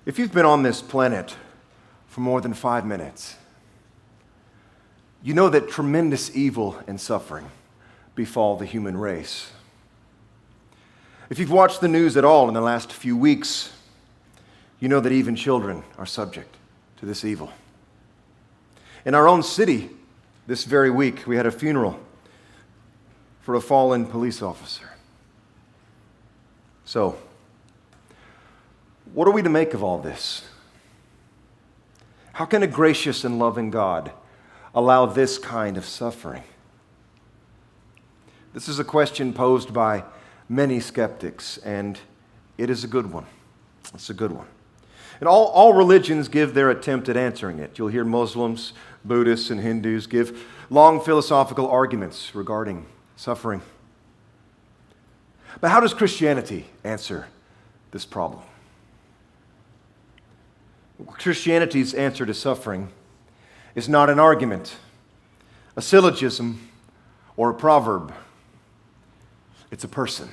If you've been on this planet for more than 5 minutes, you know that tremendous evil and suffering befall the human race. If you've watched the news at all in the last few weeks, you know that even children are subject to this evil. In our own city, this very week, we had a funeral for a fallen police officer. So, what are we to make of all this? How can a gracious and loving God allow this kind of suffering? This is a question posed by many skeptics, and it is a good one. It's a good one. And all religions give their attempt at answering it. You'll hear Muslims, Buddhists, and Hindus give long philosophical arguments regarding suffering. But how does Christianity answer this problem? Christianity's answer to suffering is not an argument, a syllogism, or a proverb. It's a person.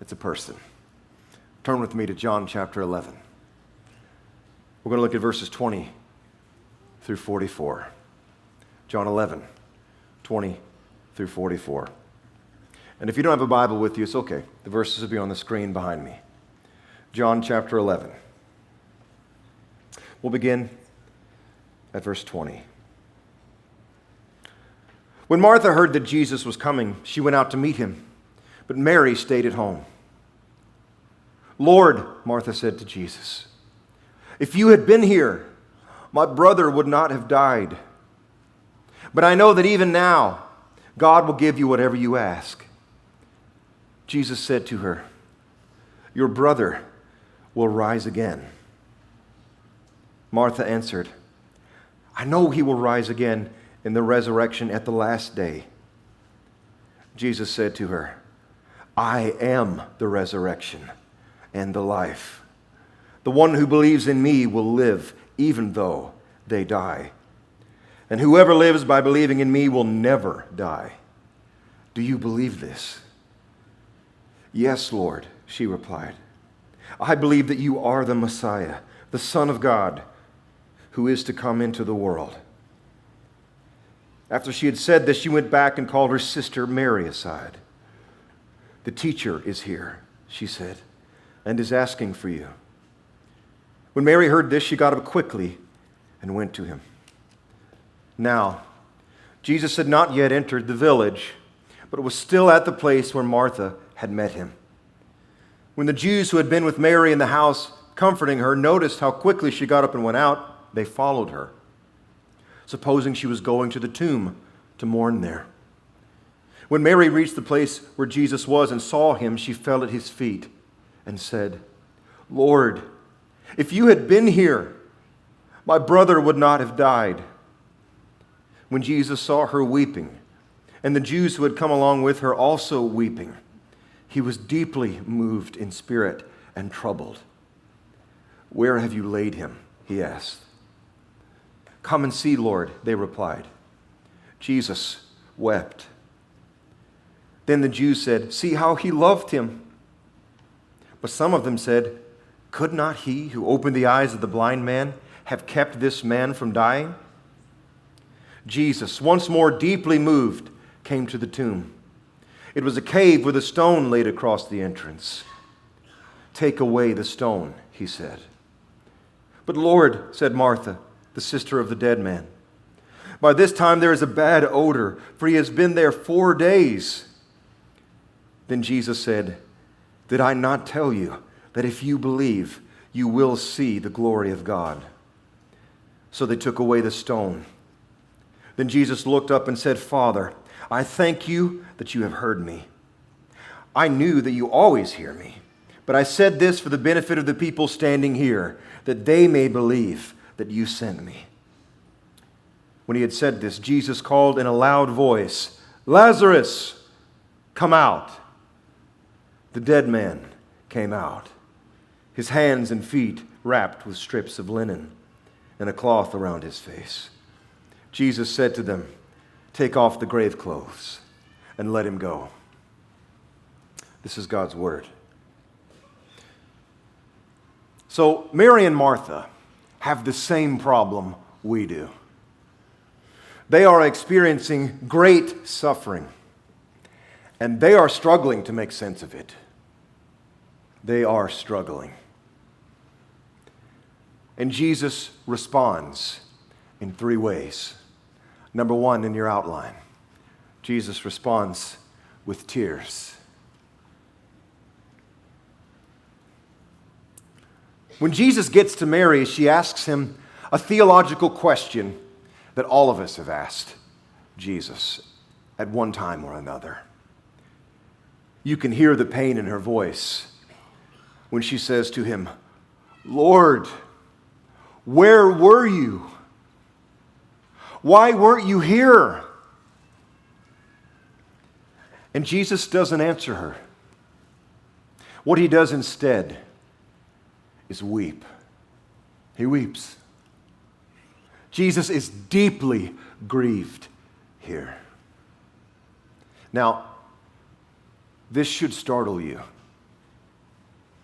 It's a person. Turn with me to John chapter 11. We're going to look at verses 20 through 44. John 11, 20 through 44. And if you don't have a Bible with you, it's okay. The verses will be on the screen behind me. John chapter 11. We'll begin at verse 20. When Martha heard that Jesus was coming, she went out to meet him, but Mary stayed at home. "Lord," Martha said to Jesus, "if you had been here, my brother would not have died. But I know that even now, God will give you whatever you ask." Jesus said to her, "Your brother will rise again." Martha answered, "I know he will rise again in the resurrection at the last day." Jesus said to her, "I am the resurrection and the life. The one who believes in me will live even though they die. And whoever lives by believing in me will never die. Do you believe this?" "Yes, Lord," she replied. "I believe that you are the Messiah, the Son of God, who is to come into the world." After she had said this, she went back and called her sister Mary aside. "The teacher is here," she said, "and is asking for you." When Mary heard this, she got up quickly and went to him. Now, Jesus had not yet entered the village, but was still at the place where Martha had met him. When the Jews who had been with Mary in the house, comforting her, noticed how quickly she got up and went out, they followed her, supposing she was going to the tomb to mourn there. When Mary reached the place where Jesus was and saw him, she fell at his feet and said, "Lord, if you had been here, my brother would not have died." When Jesus saw her weeping, and the Jews who had come along with her also weeping, he was deeply moved in spirit and troubled. "Where have you laid him?" he asked. "Come and see, Lord," they replied. Jesus wept. Then the Jews said, "See how he loved him." But some of them said, "Could not he who opened the eyes of the blind man have kept this man from dying?" Jesus, once more deeply moved, came to the tomb. It was a cave with a stone laid across the entrance. "Take away the stone," he said. "But Lord," said Martha, the sister of the dead man, "by this time there is a bad odor, for he has been there 4 days." Then Jesus said, "Did I not tell you that if you believe, you will see the glory of God?" So they took away the stone. Then Jesus looked up and said, "Father, I thank you that you have heard me. I knew that you always hear me, but I said this for the benefit of the people standing here, that they may believe that you sent me." When he had said this, Jesus called in a loud voice, "Lazarus, come out." The dead man came out, his hands and feet wrapped with strips of linen and a cloth around his face. Jesus said to them, "Take off the grave clothes and let him go." This is God's word. So Mary and Martha have the same problem we do. They are experiencing great suffering, and they are struggling to make sense of it. They are struggling. And Jesus responds in 3 ways. Number 1 in your outline, Jesus responds with tears. When Jesus gets to Mary, she asks him a theological question that all of us have asked Jesus at one time or another. You can hear the pain in her voice when she says to him, "Lord, where were you? Why weren't you here?" And Jesus doesn't answer her. What he does instead is weep. He weeps. Jesus is deeply grieved here. Now, this should startle you.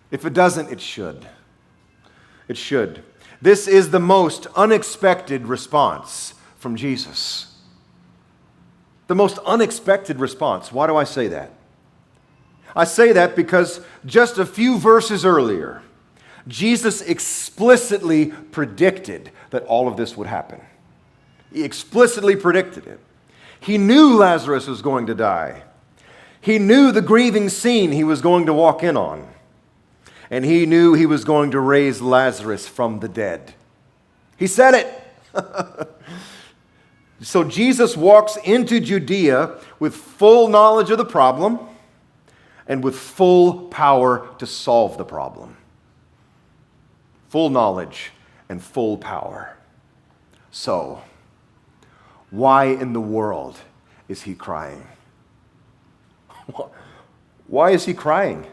If it doesn't, it should. It should. This is the most unexpected response from Jesus. The most unexpected response. Why do I say that? I say that because just a few verses earlier, Jesus explicitly predicted that all of this would happen. He explicitly predicted it. He knew Lazarus was going to die. He knew the grieving scene he was going to walk in on. And he knew he was going to raise Lazarus from the dead. He said it. So Jesus walks into Judea with full knowledge of the problem and with full power to solve the problem. Full knowledge and full power. So, why in the world is he crying? Why is he crying?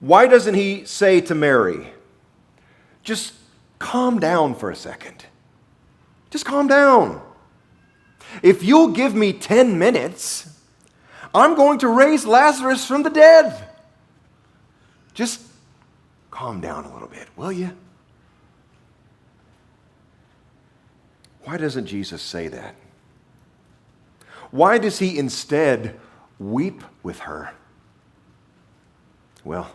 Why doesn't he say to Mary, just calm down for a second? Just calm down. If you'll give me 10 minutes, I'm going to raise Lazarus from the dead. Just calm down a little bit, will you? Why doesn't Jesus say that? Why does he instead weep with her? Well,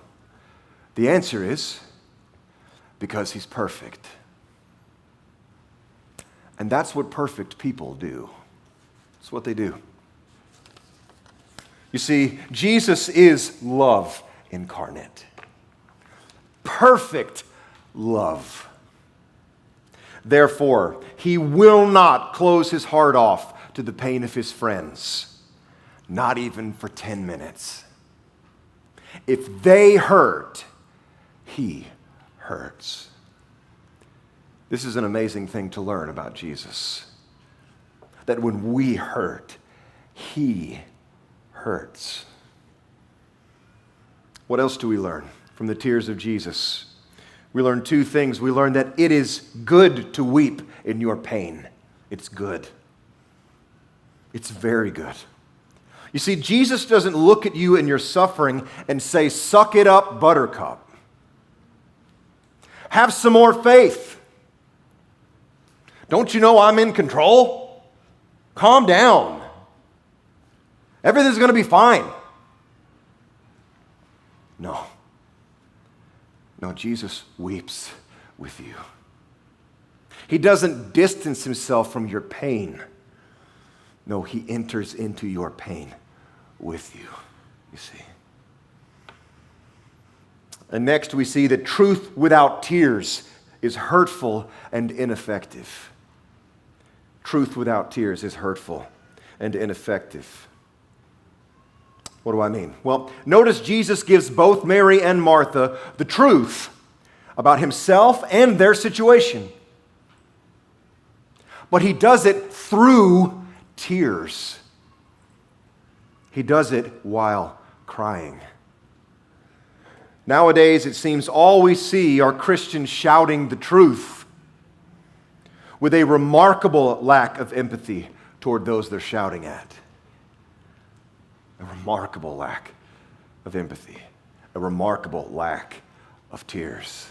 the answer is because he's perfect. And that's what perfect people do. That's what they do. You see, Jesus is love incarnate. Perfect love. Therefore, he will not close his heart off to the pain of his friends, not even for 10 minutes. If they hurt, he hurts. This is an amazing thing to learn about Jesus. That when we hurt, he hurts. What else do we learn from the tears of Jesus? We learn 2 things. We learn that it is good to weep in your pain. It's good. It's very good. You see, Jesus doesn't look at you in your suffering and say, "Suck it up, buttercup. Have some more faith. Don't you know I'm in control? Calm down. Everything's going to be fine." No. No, Jesus weeps with you. He doesn't distance himself from your pain. No, he enters into your pain with you, you see. And next we see that truth without tears is hurtful and ineffective. Truth without tears is hurtful and ineffective. What do I mean? Well, notice Jesus gives both Mary and Martha the truth about himself and their situation. But he does it through tears. He does it while crying. Nowadays, it seems all we see are Christians shouting the truth with a remarkable lack of empathy toward those they're shouting at. A remarkable lack of empathy. A remarkable lack of tears.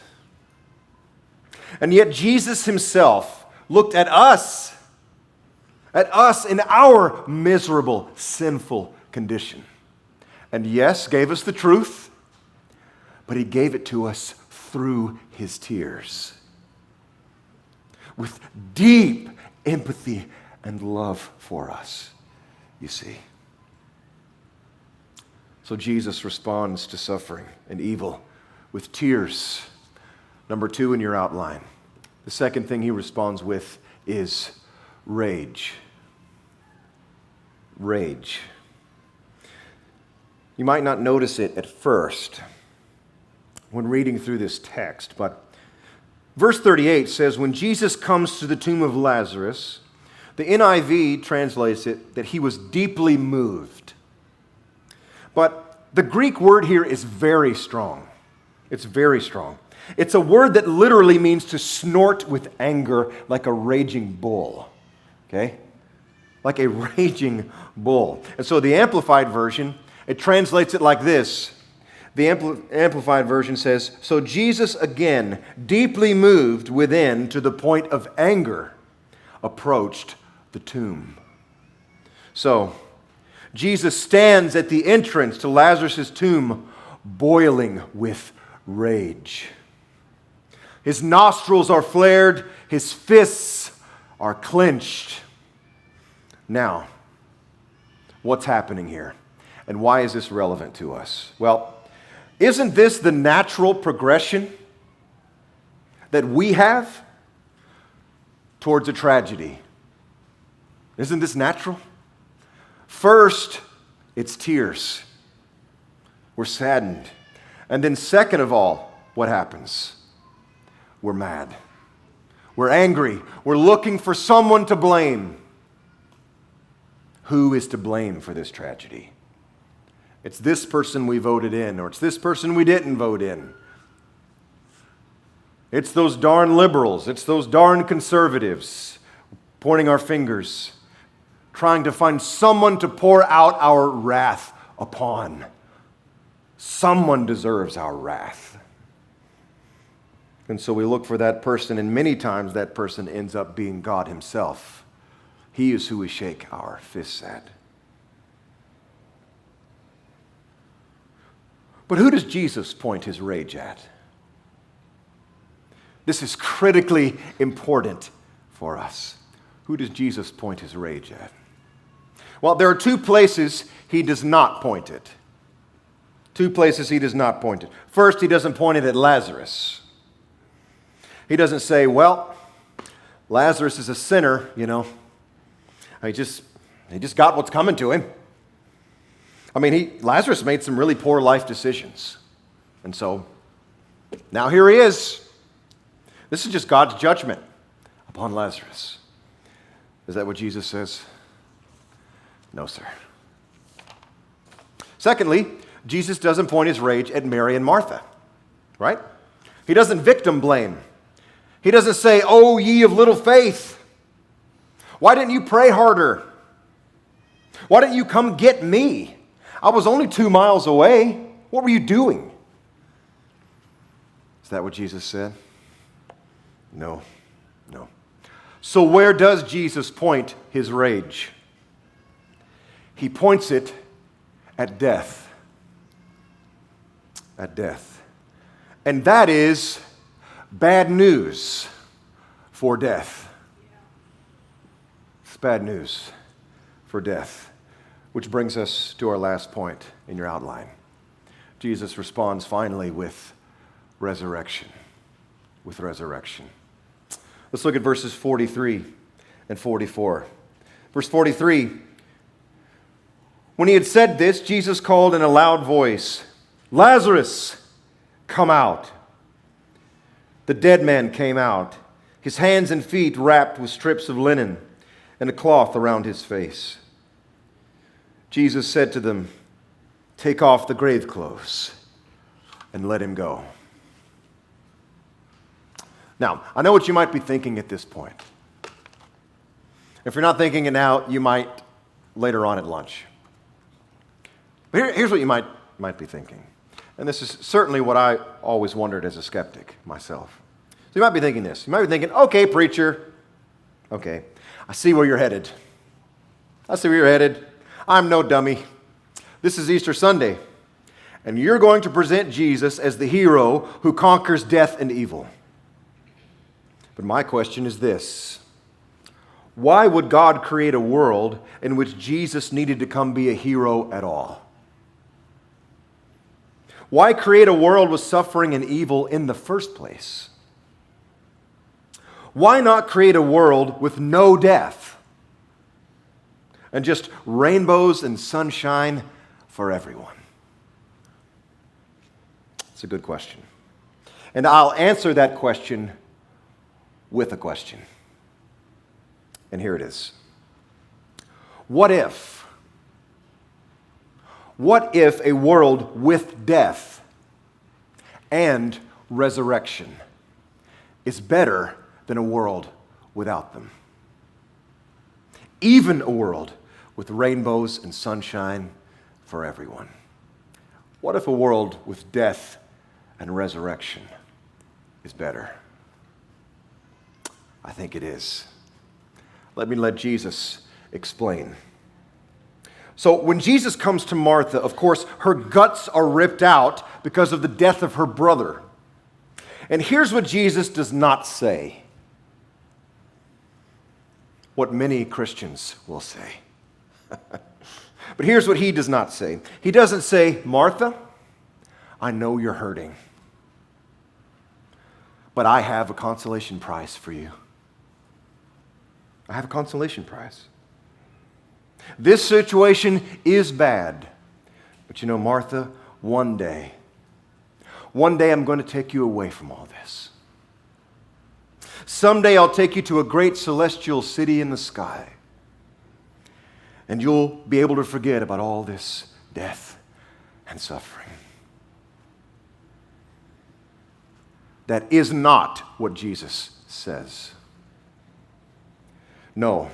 And yet Jesus himself looked at us in our miserable, sinful condition. And yes, gave us the truth, but he gave it to us through his tears. With deep empathy and love for us, you see. So Jesus responds to suffering and evil with tears. Number 2 in your outline. The second thing he responds with is rage. Rage. You might not notice it at first when reading through this text, but verse 38 says, when Jesus comes to the tomb of Lazarus, the NIV translates it that he was deeply moved. But the Greek word here is very strong. It's very strong. It's a word that literally means to snort with anger like a raging bull. Okay? Like a raging bull. And so the Amplified Version, it translates it like this. The Amplified Version says, so Jesus again, deeply moved within to the point of anger, approached the tomb. So, Jesus stands at the entrance to Lazarus' tomb, boiling with rage. His nostrils are flared, his fists are clenched. Now, what's happening here? And why is this relevant to us? Well, isn't this the natural progression that we have towards a tragedy? Isn't this natural? First, it's tears. We're saddened. And then second of all, what happens? We're mad. We're angry. We're looking for someone to blame. Who is to blame for this tragedy? It's this person we voted in, or it's this person we didn't vote in. It's those darn liberals. It's those darn conservatives pointing our fingers, trying to find someone to pour out our wrath upon. Someone deserves our wrath. And so we look for that person, and many times that person ends up being God himself. He is who we shake our fists at. But who does Jesus point his rage at? This is critically important for us. Who does Jesus point his rage at? Well, there are 2 places he does not point it. 2 places he does not point it. First, he doesn't point it at Lazarus. He doesn't say, well, Lazarus is a sinner, you know. He just got what's coming to him. I mean, Lazarus made some really poor life decisions. And so, now here he is. This is just God's judgment upon Lazarus. Is that what Jesus says? No, sir. Secondly, Jesus doesn't point his rage at Mary and Martha, right? He doesn't victim blame. He doesn't say, oh, ye of little faith, why didn't you pray harder? Why didn't you come get me? I was only 2 miles away. What were you doing? Is that what Jesus said? No. So where does Jesus point his rage? He points it at death. At death. And that is bad news for death. It's bad news for death. Which brings us to our last point in your outline. Jesus responds finally with resurrection. With resurrection. Let's look at verses 43 and 44. Verse 43. When he had said this, Jesus called in a loud voice, Lazarus, come out. The dead man came out, his hands and feet wrapped with strips of linen and a cloth around his face. Jesus said to them, take off the grave clothes and let him go. Now, I know what you might be thinking at this point. If you're not thinking it now, you might later on at lunch. But here's what you might be thinking. And this is certainly what I always wondered as a skeptic myself. So you might be thinking this. You might be thinking, okay, preacher, okay, I see where you're headed. I see where you're headed. I'm no dummy. This is Easter Sunday, and you're going to present Jesus as the hero who conquers death and evil. But my question is this: why would God create a world in which Jesus needed to come be a hero at all? Why create a world with suffering and evil in the first place? Why not create a world with no death and just rainbows and sunshine for everyone? It's a good question. And I'll answer that question with a question. And here it is. What if a world with death and resurrection is better than a world without them? Even a world with rainbows and sunshine for everyone. What if a world with death and resurrection is better? I think it is. Let Jesus explain. So when Jesus comes to Martha, of course, her guts are ripped out because of the death of her brother. And here's what Jesus does not say. What many Christians will say. But here's what he does not say. He doesn't say, Martha, I know you're hurting, but I have a consolation prize for you. I have a consolation prize. This situation is bad, but you know, Martha, one day I'm going to take you away from all this. Someday I'll take you to a great celestial city in the sky, and you'll be able to forget about all this death and suffering. That is not what Jesus says. No,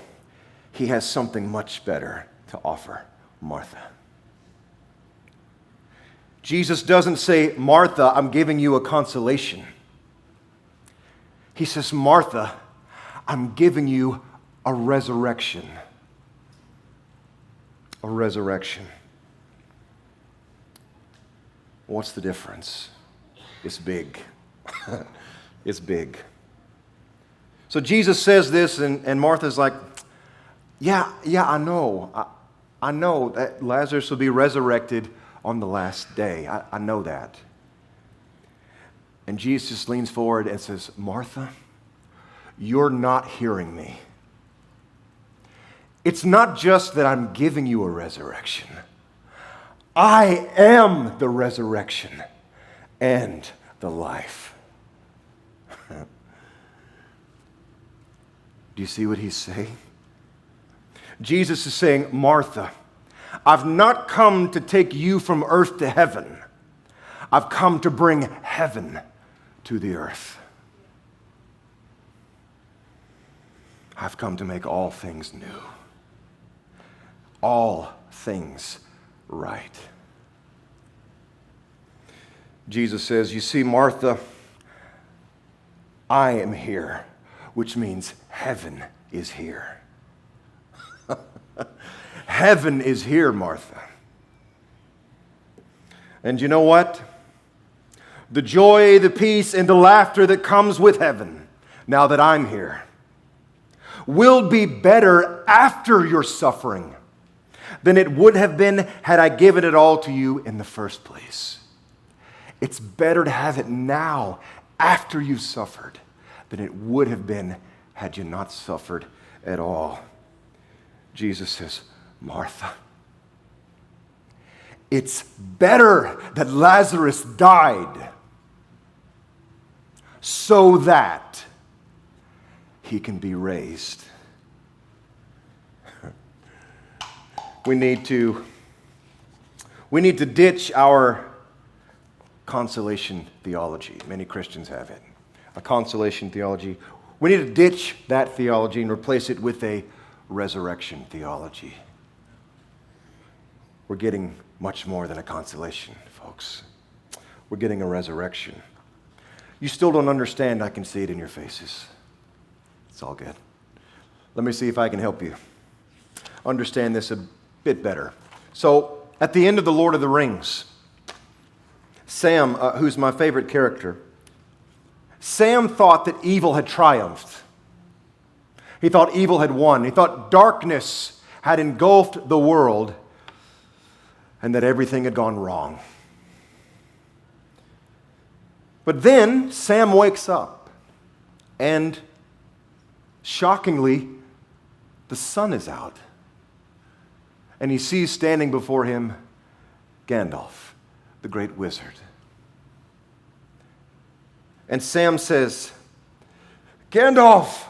he has something much better to offer Martha. Jesus doesn't say, Martha, I'm giving you a consolation. He says, Martha, I'm giving you a resurrection. A resurrection. What's the difference? It's big. It's big. So Jesus says this, and Martha's like, yeah, I know. I know that Lazarus will be resurrected on the last day. I know that. And Jesus just leans forward and says, Martha, you're not hearing me. It's not just that I'm giving you a resurrection. I am the resurrection and the life. Do you see what he's saying? Jesus is saying, Martha, I've not come to take you from earth to heaven. I've come to bring heaven to the earth. I've come to make all things new. All things right. Jesus says, you see, Martha, I am here, which means heaven is here. Heaven is here, Martha. And you know what? The joy, the peace, and the laughter that comes with heaven, now that I'm here, will be better after your suffering than it would have been had I given it all to you in the first place. It's better to have it now, after you've suffered, than it would have been had you not suffered at all. Jesus says, Martha, it's better that Lazarus died so that he can be raised. We need to ditch our consolation theology. Many Christians have it. A consolation theology. We need to ditch that theology and replace it with a resurrection theology. We're getting much more than a consolation, folks. We're getting a resurrection. You still don't understand. I can see it in your faces. It's all good. Let me see if I can help you understand this a bit better. So, at the end of The Lord of the Rings, Sam, who's my favorite character, Sam thought that evil had triumphed. He thought evil had won. He thought darkness had engulfed the world and that everything had gone wrong. But then Sam wakes up and, shockingly, the sun is out. And he sees standing before him Gandalf, the great wizard. And Sam says, "Gandalf,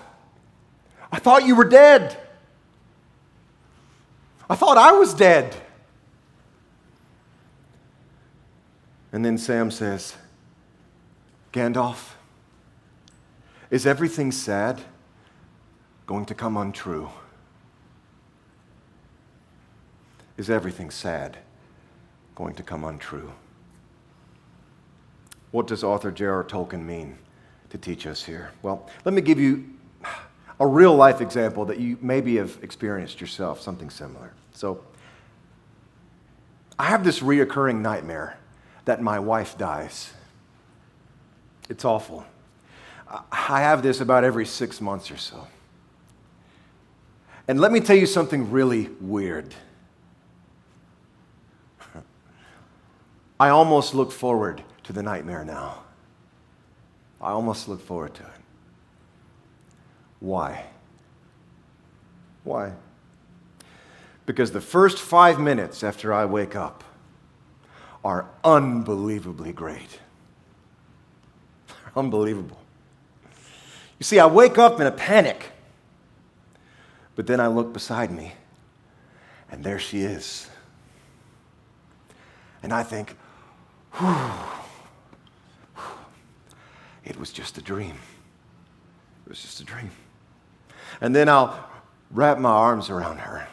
I thought you were dead. I thought I was dead." And then Sam says, "Gandalf, is everything sad going to come untrue? Is everything sad going to come untrue?" What does author J.R.R. Tolkien mean to teach us here? Well, let me give you a real life example that you maybe have experienced yourself, something similar. So, I have this reoccurring nightmare that my wife dies. It's awful. I have this about every 6 months or so. And let me tell you something really weird. I almost look forward to the nightmare now. I almost look forward to it. Why? Why? Because the first 5 minutes after I wake up are unbelievably great. Unbelievable. You see, I wake up in a panic, but then I look beside me, and there she is. And I think, whew, it was just a dream. It was just a dream. And then I'll wrap my arms around her.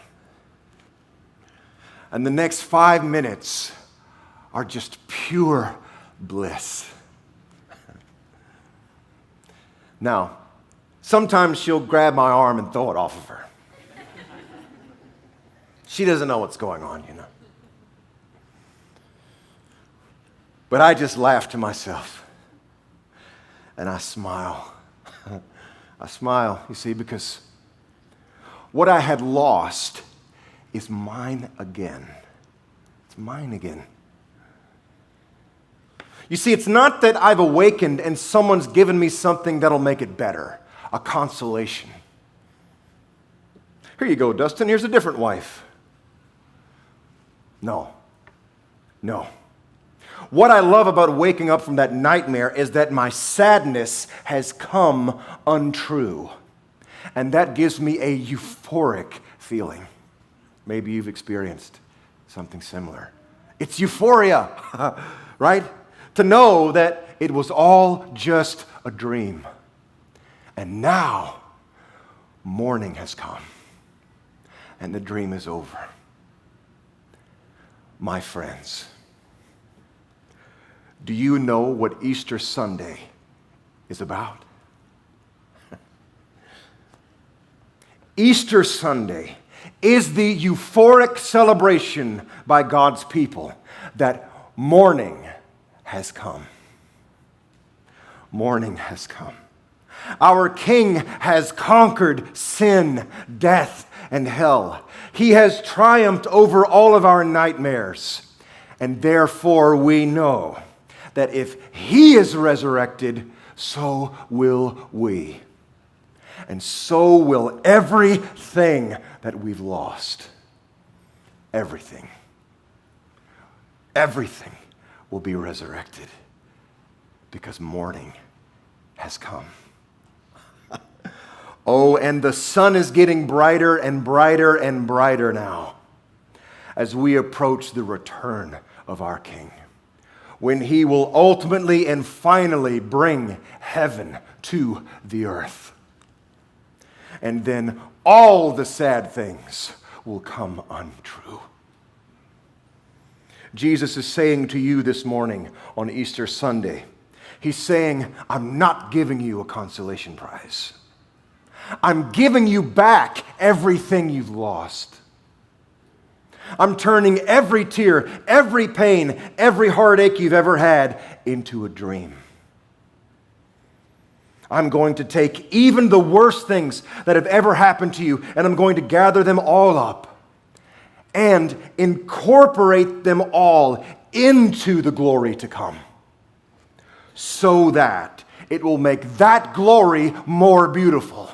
And the next 5 minutes are just pure bliss. Now, sometimes she'll grab my arm and throw it off of her. She doesn't know what's going on, you know. But I just laugh to myself. And I smile. I smile, you see, because what I had lost is mine again. It's mine again. You see, it's not that I've awakened and someone's given me something that'll make it better, a consolation. Here you go, Dustin, here's a different wife. No. What I love about waking up from that nightmare is that my sadness has come untrue. And that gives me a euphoric feeling. Maybe you've experienced something similar. It's euphoria, right? To know that it was all just a dream. And now, morning has come. And the dream is over. My friends, do you know what Easter Sunday is about? Easter Sunday is the euphoric celebration by God's people that morning has come. Morning has come. Our King has conquered sin, death, and hell. He has triumphed over all of our nightmares. And therefore we know that if He is resurrected, so will we. And so will everything that we've lost. Everything. Everything will be resurrected because morning has come. Oh, and the sun is getting brighter and brighter and brighter now as we approach the return of our King, when He will ultimately and finally bring heaven to the earth. And then all the sad things will come untrue. Jesus is saying to you this morning on Easter Sunday, He's saying, I'm not giving you a consolation prize. I'm giving you back everything you've lost. I'm turning every tear, every pain, every heartache you've ever had into a dream. I'm going to take even the worst things that have ever happened to you, and I'm going to gather them all up and incorporate them all into the glory to come, so that it will make that glory more beautiful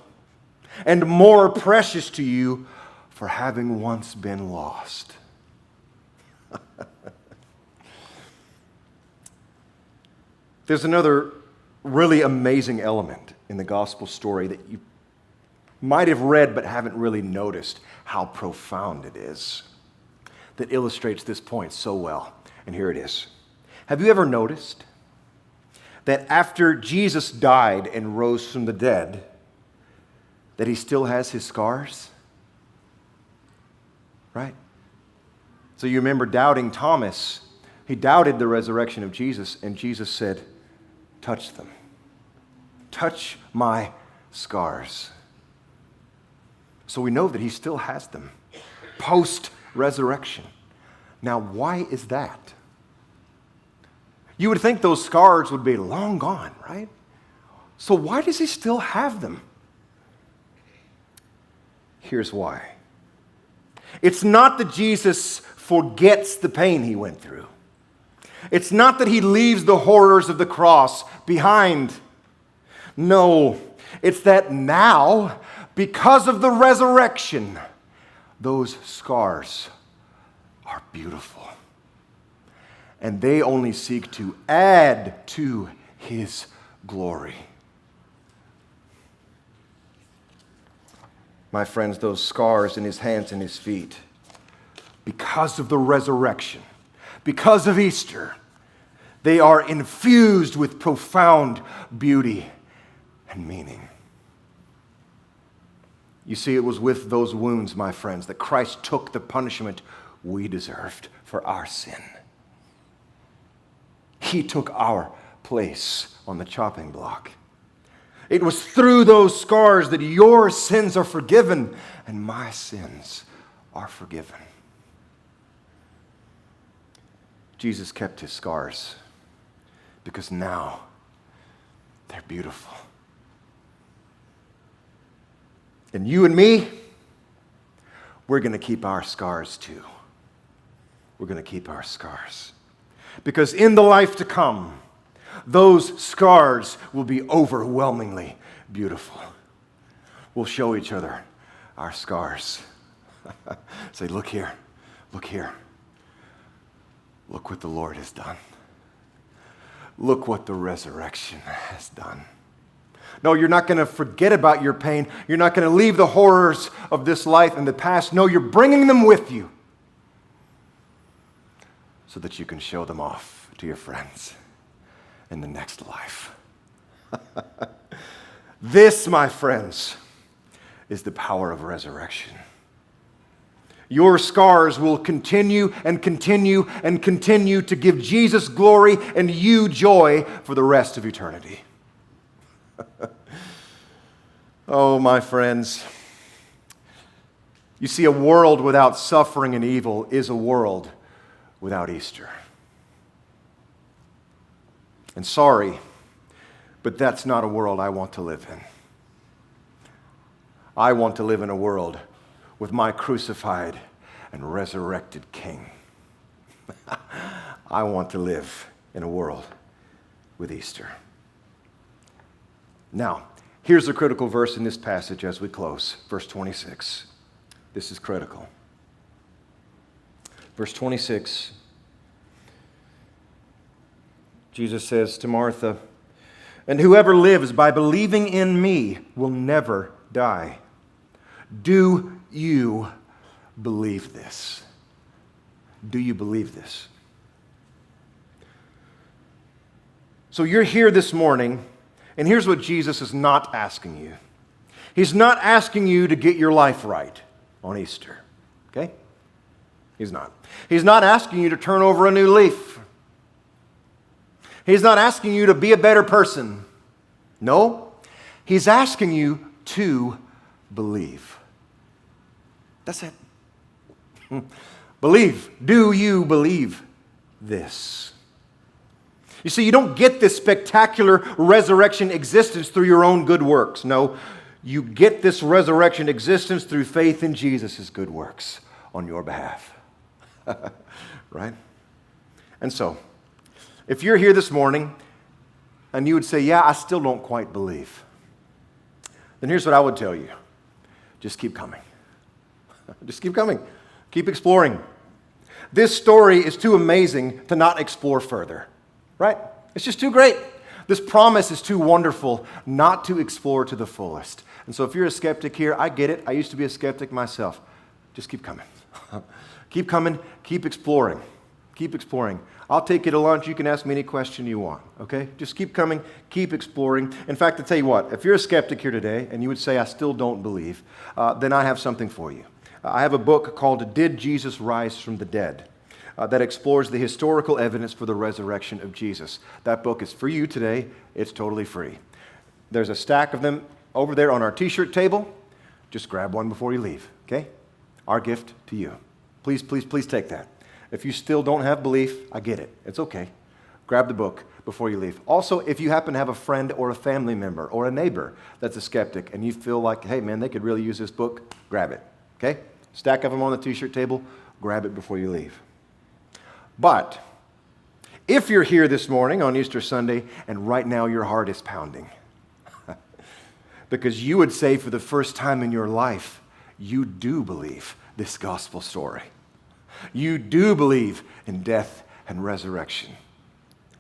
and more precious to you for having once been lost. There's another really amazing element in the gospel story that you might have read but haven't really noticed how profound it is, that illustrates this point so well. And here it is. Have you ever noticed that after Jesus died and rose from the dead, that he still has his scars? Right? So you remember doubting Thomas. He doubted the resurrection of Jesus, and Jesus said, touch them. Touch my scars. So we know that he still has them post-resurrection. Now, why is that? You would think those scars would be long gone, right? So why does he still have them? Here's why. It's not that Jesus forgets the pain he went through. It's not that he leaves the horrors of the cross behind. No, it's that now, because of the resurrection, those scars are beautiful. And they only seek to add to his glory. My friends, those scars in his hands and his feet, because of the resurrection, because of Easter, they are infused with profound beauty and meaning. You see, it was with those wounds, my friends, that Christ took the punishment we deserved for our sin. He took our place on the chopping block. It was through those scars that your sins are forgiven and my sins are forgiven. Jesus kept his scars because now they're beautiful. And you and me, we're going to keep our scars too. We're going to keep our scars. Because in the life to come, those scars will be overwhelmingly beautiful. We'll show each other our scars. Say, look here, look here. Look what the Lord has done. Look what the resurrection has done. No, you're not going to forget about your pain. You're not going to leave the horrors of this life in the past. No, you're bringing them with you so that you can show them off to your friends in the next life. This, my friends, is the power of resurrection. Your scars will continue and continue and continue to give Jesus glory and you joy for the rest of eternity. Oh, my friends, you see, a world without suffering and evil is a world without Easter. And sorry, but that's not a world I want to live in. I want to live in a world with my crucified and resurrected King. I want to live in a world with Easter. Now, here's a critical verse in this passage as we close. Verse 26. This is critical. Verse 26. Jesus says to Martha, "And whoever lives by believing in me will never die." Do you believe this? Do you believe this? So you're here this morning, and here's what Jesus is not asking you. He's not asking you to get your life right on Easter, okay? He's not. He's not asking you to turn over a new leaf. He's not asking you to be a better person. No, He's asking you to believe. That's it. Believe. Do you believe this? You see, you don't get this spectacular resurrection existence through your own good works. No, you get this resurrection existence through faith in Jesus' good works on your behalf. Right? And so, if you're here this morning and you would say, yeah, I still don't quite believe, then here's what I would tell you. Just keep coming. Just keep coming. Keep exploring. This story is too amazing to not explore further. Right? It's just too great. This promise is too wonderful not to explore to the fullest. And so if you're a skeptic here, I get it. I used to be a skeptic myself. Just keep coming. Keep coming. Keep exploring. Keep exploring. I'll take you to lunch. You can ask me any question you want. Okay? Just keep coming. Keep exploring. In fact, I'll tell you what. If you're a skeptic here today and you would say, I still don't believe, then I have something for you. I have a book called Did Jesus Rise from the Dead? That explores the historical evidence for the resurrection of Jesus. That book is for you today. It's totally free. There's a stack of them over there on our t-shirt table. Just grab one before you leave, okay? Our gift to you. Please, please, please take that. If you still don't have belief, I get it. It's okay. Grab the book before you leave. Also, if you happen to have a friend or a family member or a neighbor that's a skeptic and you feel like, hey man, they could really use this book, grab it, okay? Stack of them on the t-shirt table. Grab it before you leave. But if you're here this morning on Easter Sunday and right now your heart is pounding because you would say for the first time in your life, you do believe this gospel story. You do believe in death and resurrection.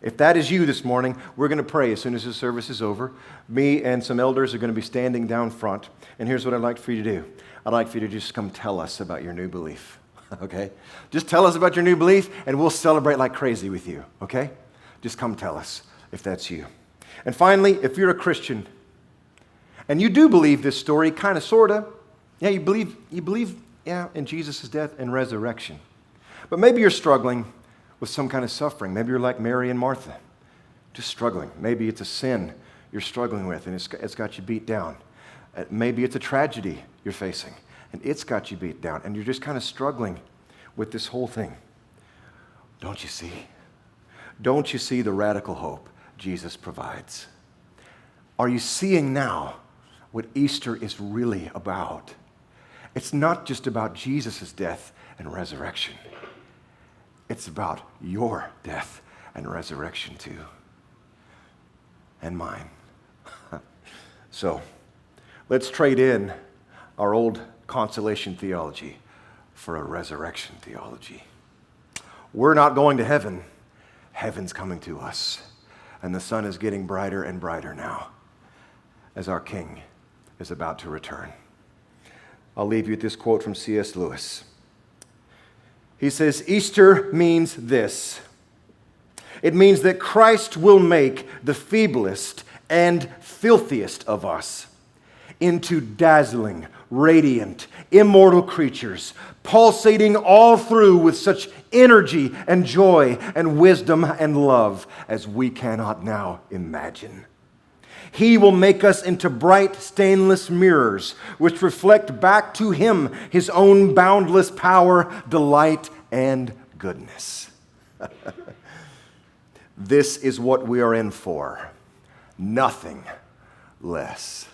If that is you this morning, we're going to pray as soon as the service is over. Me and some elders are going to be standing down front. And here's what I'd like for you to do. I'd like for you to just come tell us about your new belief. Okay? Just tell us about your new belief and we'll celebrate like crazy with you. Okay? Just come tell us if that's you. And finally, if you're a Christian and you do believe this story, kind of, sort of, yeah, you believe, in Jesus' death and resurrection. But maybe you're struggling with some kind of suffering. Maybe you're like Mary and Martha, just struggling. Maybe it's a sin you're struggling with and it's got you beat down. Maybe it's a tragedy you're facing and it's got you beat down and you're just kind of struggling with this whole thing. Don't you see? Don't you see the radical hope Jesus provides? Are you seeing now what Easter is really about? It's not just about Jesus' death and resurrection. It's about your death and resurrection too. And mine. So, let's trade in our old consolation theology for a resurrection theology. We're not going to heaven. Heaven's coming to us. And the sun is getting brighter and brighter now as our King is about to return. I'll leave you with this quote from C.S. Lewis. He says, Easter means this. It means that Christ will make the feeblest and filthiest of us into dazzling, radiant, immortal creatures, pulsating all through with such energy and joy and wisdom and love as we cannot now imagine. He will make us into bright, stainless mirrors which reflect back to Him His own boundless power, delight, and goodness. This is what we are in for. Nothing less.